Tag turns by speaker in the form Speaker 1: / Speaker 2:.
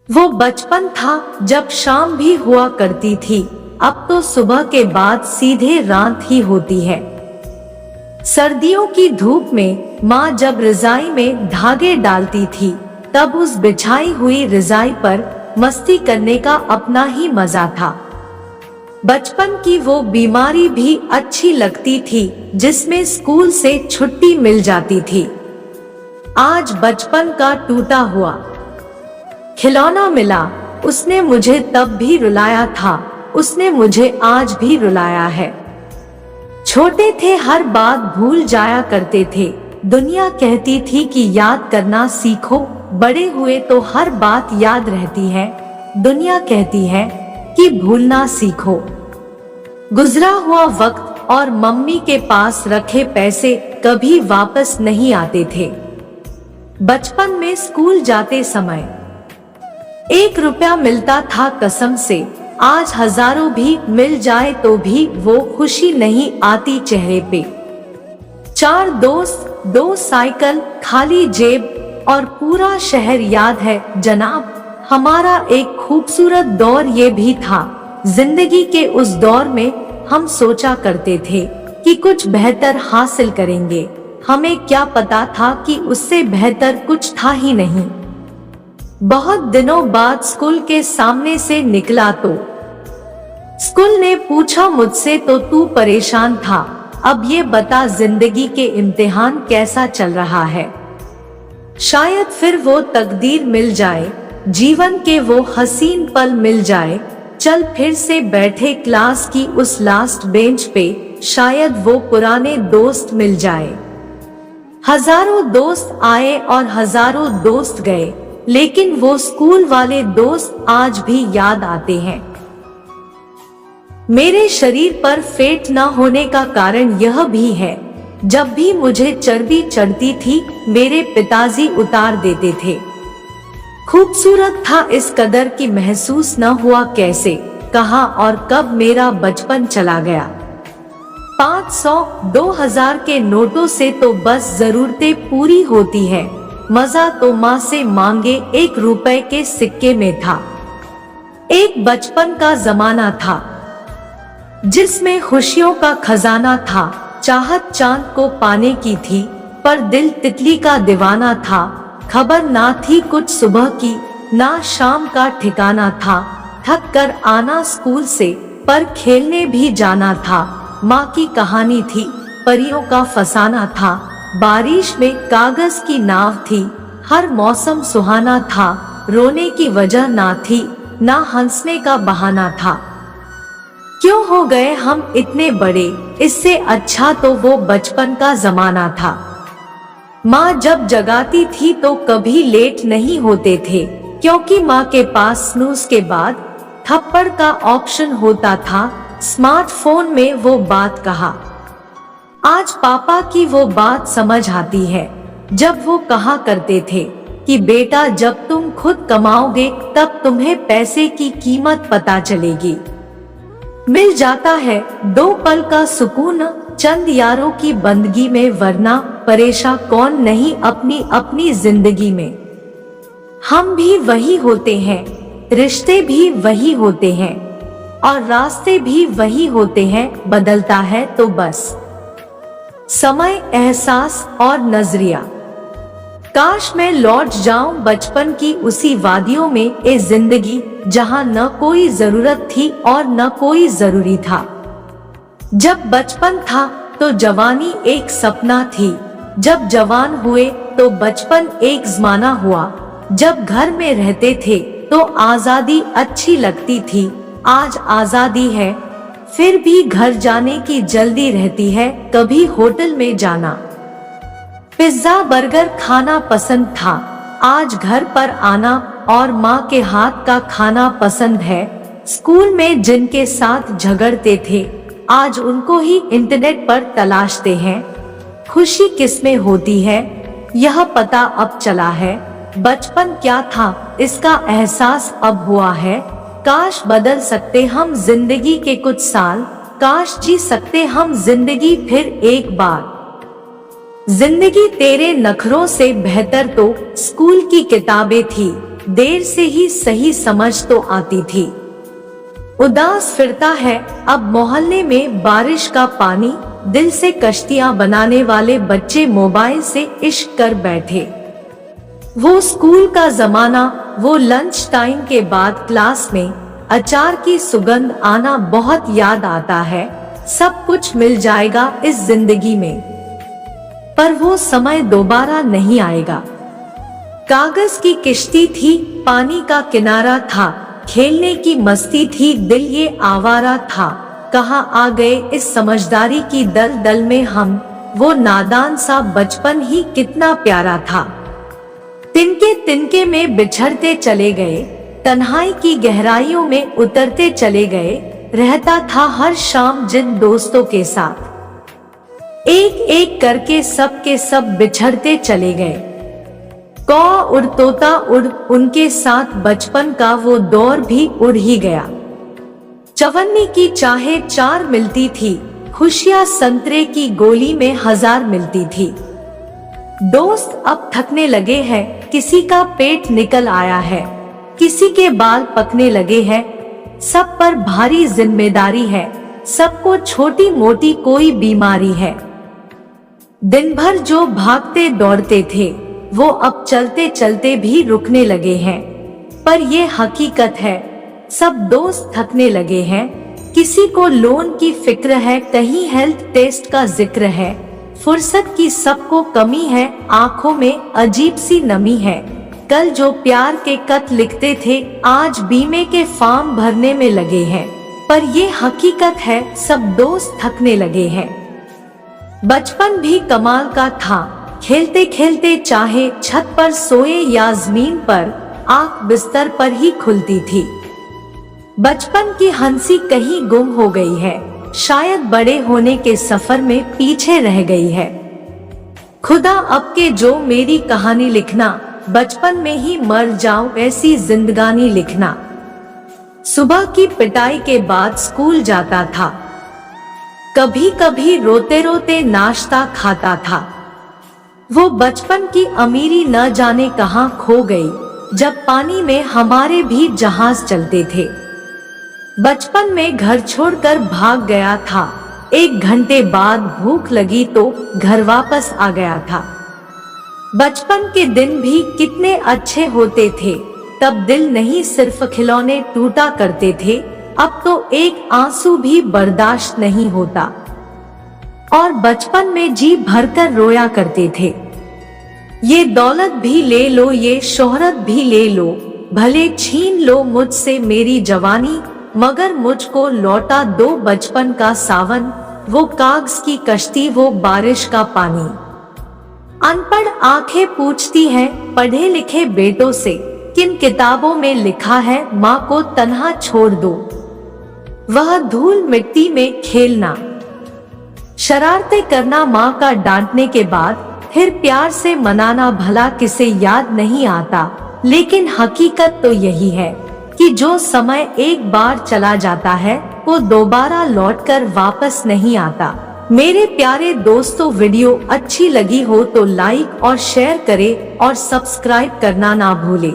Speaker 1: वो बचपन था जब शाम भी हुआ करती थी, अब तो सुबह के बाद सीधे रात ही होती है। सर्दियों की धूप में माँ जब रजाई में धागे डालती थी, तब उस बिछाई हुई रजाई पर मस्ती करने का अपना ही मजा था। बचपन की वो बीमारी भी अच्छी लगती थी, जिसमें स्कूल से छुट्टी मिल जाती थी। आज बचपन का टूटा हुआ खिलौना मिला, उसने मुझे तब भी रुलाया था, उसने मुझे आज भी रुलाया है। छोटे थे हर बात भूल जाया करते थे, दुनिया कहती थी कि याद करना सीखो, बड़े हुए तो हर बात याद रहती है, दुनिया कहती है कि भूलना सीखो। गुजरा हुआ वक्त और मम्मी के पास रखे पैसे कभी वापस नहीं आते थे। बचपन में स्कूल जाते समय 1 रुपया मिलता था कसम से, आज हजारों भी मिल जाए तो भी वो खुशी नहीं आती चेहरे पे। 4 दोस्त, 2 साइकिल, खाली जेब और पूरा शहर याद है जनाब। हमारा एक खूबसूरत दौर ये भी था, जिंदगी के उस दौर में हम सोचा करते थे कि कुछ बेहतर हासिल करेंगे, हमें क्या पता था कि उससे बेहतर कुछ था ही नहीं। बहुत दिनों बाद स्कूल के सामने से निकला तो स्कूल ने पूछा मुझसे, तो तू परेशान था, अब ये बता जिंदगी के इम्तिहान कैसा चल रहा है। शायद फिर वो तकदीर मिल जाए, जीवन के वो हसीन पल मिल जाए, चल फिर से बैठे क्लास की उस लास्ट बेंच पे, शायद वो पुराने दोस्त मिल जाए। हजारों दोस्त आए और हजारों दोस्त गए, लेकिन वो स्कूल वाले दोस्त आज भी याद आते हैं। मेरे शरीर पर फेट न होने का कारण यह भी है, जब भी मुझे चर्बी चढ़ती थी मेरे पिताजी उतार देते थे। खूबसूरत था इस कदर की महसूस न हुआ कैसे, कहाँ और कब मेरा बचपन चला गया। 500, 2000 के नोटों से तो बस जरूरतें पूरी होती है, मजा तो माँ से मांगे 1 रुपए के सिक्के में था। एक बचपन का जमाना था जिसमें खुशियों का खजाना था, चाहत चांद को पाने की थी, पर दिल तितली का दीवाना था। खबर ना थी कुछ सुबह की, ना शाम का ठिकाना था, थक कर आना स्कूल से, पर खेलने भी जाना था। माँ की कहानी थी, परियों का फसाना था, बारिश में कागज की नाव थी, हर मौसम सुहाना था, रोने की वजह ना थी, ना हंसने का बहाना था। क्यों हो गए हम इतने बड़े, इससे अच्छा तो वो बचपन का जमाना था। माँ जब जगाती थी तो कभी लेट नहीं होते थे, क्योंकि माँ के पास स्नूज के बाद थप्पड़ का ऑप्शन होता था। स्मार्टफोन में वो बात कहा, आज पापा की वो बात समझ आती है, जब वो कहा करते थे कि बेटा जब तुम खुद कमाओगे तब तुम्हें पैसे की कीमत पता चलेगी। मिल जाता है 2 पल का सुकून चंद यारों की बंदगी में, वरना परेशान कौन नहीं अपनी अपनी जिंदगी में। हम भी वही होते हैं, रिश्ते भी वही होते हैं और रास्ते भी वही होते हैं, बदलता है तो बस समय, एहसास और नजरिया। काश मैं लौट जाऊं बचपन की उसी वादियों में, ए जिंदगी जहां न कोई जरूरत थी और न कोई जरूरी था। जब बचपन था तो जवानी एक सपना थी, जब जवान हुए तो बचपन एक जमाना हुआ। जब घर में रहते थे तो आजादी अच्छी लगती थी, आज आजादी है फिर भी घर जाने की जल्दी रहती है, कभी होटल में जाना, पिज्जा बर्गर खाना पसंद था, आज घर पर आना और माँ के हाथ का खाना पसंद है। स्कूल में जिनके साथ झगड़ते थे आज उनको ही इंटरनेट पर तलाशते हैं। खुशी किसमें होती है यह पता अब चला है, बचपन क्या था इसका एहसास अब हुआ है। काश बदल सकते हम जिंदगी के कुछ साल, काश जी सकते हम जिंदगी फिर एक बार। जिंदगी तेरे नखरों से बेहतर तो स्कूल की किताबें थी, देर से ही सही समझ तो आती थी। उदास फिरता है अब मोहल्ले में बारिश का पानी, दिल से कश्तियां बनाने वाले बच्चे मोबाइल से इश्क कर बैठे। वो स्कूल का जमाना, वो लंच टाइम के बाद क्लास में अचार की सुगंध आना बहुत याद आता है। सब कुछ मिल जाएगा इस जिंदगी में, पर वो समय दोबारा नहीं आएगा। कागज की किश्ती थी, पानी का किनारा था, खेलने की मस्ती थी, दिल ये आवारा था। कहाँ आ गए इस समझदारी की दलदल में हम, वो नादान सा बचपन ही कितना प्यारा था। तिनके तिनके में बिछड़ते चले गए, तन्हाई की गहराइयों में उतरते चले गए। रहता था हर शाम जिन दोस्तों के साथ, एक एक करके सब के सब बिछड़ते चले गए। कौ उड़ तोता उड़, उनके साथ बचपन का वो दौर भी उड़ ही गया। चवन्नी की चाहे 4 मिलती थी, खुशियां संतरे की गोली में 1000 मिलती थी। दोस्त अब थकने लगे हैं, किसी का पेट निकल आया है, किसी के बाल पकने लगे हैं। सब पर भारी जिम्मेदारी है, सबको छोटी मोटी कोई बीमारी है। दिन भर जो भागते दौड़ते थे, वो अब चलते चलते भी रुकने लगे हैं। पर ये हकीकत है, सब दोस्त थकने लगे हैं। किसी को लोन की फिक्र है, कहीं हेल्थ टेस्ट का जिक्र है। फुर्सत की सबको कमी है, आंखों में अजीब सी नमी है। कल जो प्यार के खत लिखते थे, आज बीमे के फॉर्म भरने में लगे हैं। पर ये हकीकत है, सब दोस्त थकने लगे हैं। बचपन भी कमाल का था, खेलते खेलते चाहे छत पर सोए या जमीन पर, आंख बिस्तर पर ही खुलती थी। बचपन की हंसी कहीं गुम हो गई है, शायद बड़े होने के सफर में पीछे रह गई है। खुदा अब के जो मेरी कहानी लिखना, बचपन में ही मर जाऊं ऐसी जिंदगानी लिखना। सुबह की पिटाई के बाद स्कूल जाता था, कभी कभी रोते रोते नाश्ता खाता था। वो बचपन की अमीरी न जाने कहां खो गई, जब पानी में हमारे भी जहाज चलते थे। बचपन में घर छोड़कर भाग गया था, 1 घंटे बाद भूख लगी तो घर वापस आ गया था। बचपन के दिन भी कितने अच्छे होते थे, तब दिल नहीं सिर्फ खिलौने टूटा करते थे। अब तो एक आंसू भी बर्दाश्त नहीं होता, और बचपन में जी भरकर रोया करते थे। ये दौलत भी ले लो, ये शोहरत भी ले लो, भले छीन लो मुझसे मेरी जवानी, मगर मुझको लौटा दो बचपन का सावन, वो कागज की कश्ती, वो बारिश का पानी। अनपढ़ आंखें पूछती हैं पढ़े लिखे बेटों से, किन किताबों में लिखा है माँ को तन्हा छोड़ दो। वह धूल मिट्टी में खेलना, शरारतें करना, माँ का डांटने के बाद फिर प्यार से मनाना, भला किसे याद नहीं आता। लेकिन हकीकत तो यही है कि जो समय एक बार चला जाता है, वो दोबारा लौटकर वापस नहीं आता। मेरे प्यारे दोस्तों, वीडियो अच्छी लगी हो तो लाइक और शेयर करें और सब्सक्राइब करना ना भूलें।